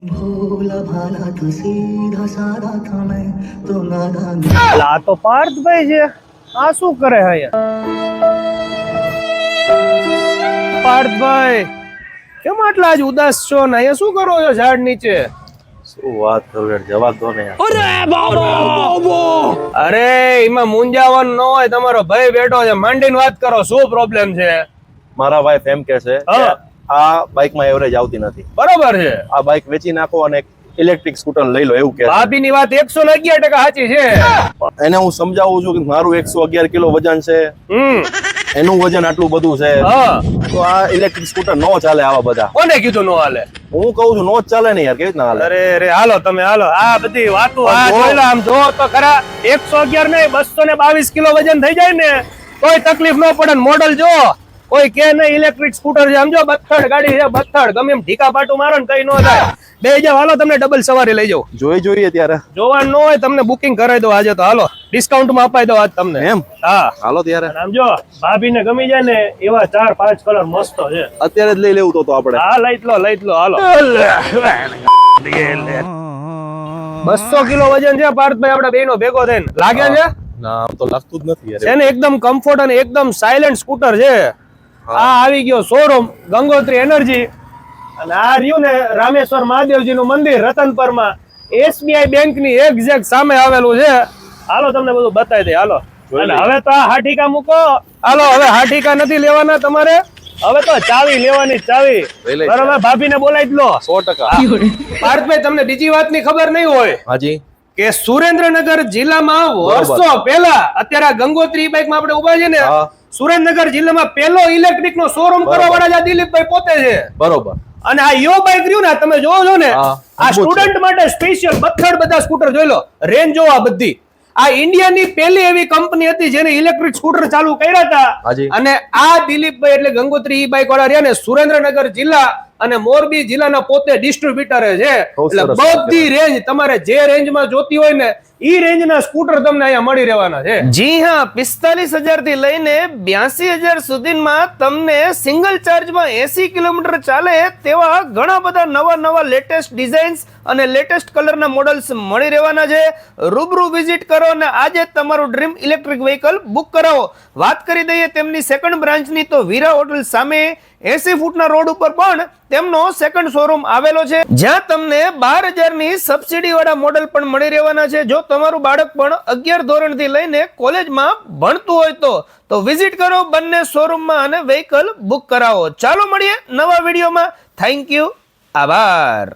भोला भाला था सीधा साधा था मैं तो नादान। આ તો પાર્થભાઈ છે. આ શું કરે છે પાર્થભાઈ? કેમ આટલા આજ ઉદાસ છો ને? અહીંયા શું કરો છો ઝાડ નીચે? શું વાત કરું યાર, જવા દો ને યાર. અરે એમાં મૂંઝાવાનું ન હોય, તમારો ભાઈ બેઠો છે, માંડીને વાત કરો. શું પ્રોબ્લેમ છે? મારા વાઈફ એમ કે છે કે હા. આ બાઇક માં એવરેજ આવતી નથી, બરોબર છે. આ બાઇક વેચી નાખો અને ઇલેક્ટ્રિક સ્કૂટર લઈ લો એવું કે છે. ભાભીની વાત 111% સાચી છે. એને હું સમજાવું છું કે મારું 111 કિલો વજન છે, એનું વજન આટલું બધું છે, હા. તો આ ઇલેક્ટ્રિક સ્કૂટર નો ચાલે. આવા બધા કોને કીધું નો હાલે? હું કહું છું નો જ ચાલે ને યાર, કેવી રીતના હાલે? અરે અરે હાલો તમે હાલો. આ બધી વાતો આ જોઈ લો, આમ જો તો ખરા. 111 નહીં 222 કિલો વજન થઈ જાય ને કોઈ તકલીફ ન પડે. મોડલ જો કોઈ કે નહીં ઇલેક્ટ્રિક સ્કૂટર છે, સમજો બથડ ગાડી છે, બથડ. ગમે એમ ઢીકા પાટું મારો ને કઈ ન થાય. બે જાવ હાલો, તમને ડબલ સવારી લઈ જાઉં. જોઈએ ત્યારે જોવાનું ન હોય તમને બુકિંગ કરાવી દો આજે તો. હાલો ડિસ્કાઉન્ટ માં અપાઈ દો આજ તમને. એમ? હા હાલો ત્યારે. આમ જો ભાભીને ગમી જાય ને એવા 4-5 કલર મસ્ત છે. અત્યારે જ લઈ લેવું તો આપણે. હા લઈ લો હાલો. 200 કિલો વજન છે પાર્થભાઈ આપડા બેનો ભેગો થઈને. લાગે છે? ના આમ તો લાગતું જ નથી યાર. છે ને એકદમ કમ્ફર્ટ અને એકદમ સાયલેન્ટ સ્કૂટર છે. આ આવી ગયો શોરૂમ ગંગોત્રી એનર્જી, અને આ રહ્યું ને રામેશ્વર મહાદેવજી નું મંદિર રતનપરમાં, SBI બેંક ની એક્ઝેક્ટ સામે આવેલું છે. હાલો તમને બધું બતાવી દે. હાલો. અને હવે તો આ હાટીકા મૂકો. હાલો હવે હાટીકા નથી લેવાના તમારે, હવે તો ચાવી લેવાની. ચાવી બરાબર ભાભીને બોલાવી જ લો. 100%. પાર્થભાઈ તમને બીજી વાતની ખબર નહીં હોય હાજી. કે સુરેન્દ્રનગર જિલ્લામાં વર્ષો પહેલા, અત્યારે આ ગંગોત્રી બાઇક માં આપણે ઉભા છે ને, હા. સુરેન્દ્રનગર જિલ્લામાં પહેલો ઇલેક્ટ્રિક નો શોરૂમ કરવા વાળા આ દિલીપભાઈ પોતે છે. બરોબર. અને આ યો બાઇક રહ્યું ને તમે જોવો છો ને, હા, આ સ્ટુડન્ટ માટે સ્પેશિયલ બથડ બધા સ્કૂટર જોઈ લો. રેન્જ જોવો આ બધી. આ ઇન્ડિયાની પહેલી એવી કંપની હતી જેને ઇલેક્ટ્રિક સ્કૂટર ચાલુ કર્યા હતા. હાજી. અને આ દિલીપભાઈ એટલે ગંગોત્રી બાઇક વાળા રહ્યા ને, સુરેન્દ્રનગર જિલ્લા અને મોરબી જિલ્લાના પોતે ડિસ્ટ્રીબ્યુટર છે. બહુ એટલે સરસ. બધી રેન્જ તમારે જે રેન્જમાં જોતી હોય ને ઈ રેન્જ ના સ્કૂટર તમને અહીંયા મળી રહેવાના છે. જી હા, 45,000 થી લઈને 82,000 સુધીમાં તમને સિંગલ ચાર્જમાં 80 કિલોમીટર ચાલે તેવા ઘણા બધા નવા લેટેસ્ટ ડિઝાઇન્સ અને લેટેસ્ટ કલરના મોડલ્સ મળી રહેવાના છે. રૂબરૂ વિઝિટ કરો અને આજે તમારું ડ્રીમ ઇલેક્ટ્રિક વ્હીકલ બુક કરાવો. વાત કરી દઈએ તેમની સેકન્ડ બ્રાન્ચની તો વીરા હોટલ સામે 80 ફૂટના રોડ ઉપર પણ તેમનો સેકન્ડ શોરૂમ આવેલો છે, જ્યાં તમને 12,000 ની સબસિડી વાળા મોડલ પણ મળી રહેવાના છે. જો તમારું બાળક પણ 11 ધોરણ થી લઈને કોલેજમાં ભણતું હોય તો વિઝિટ કરો બંને શોરૂમમાં અને વ્હીકલ બુક કરાવો. ચાલો મળીએ નવા વિડીયોમાં. Thank you. આભાર.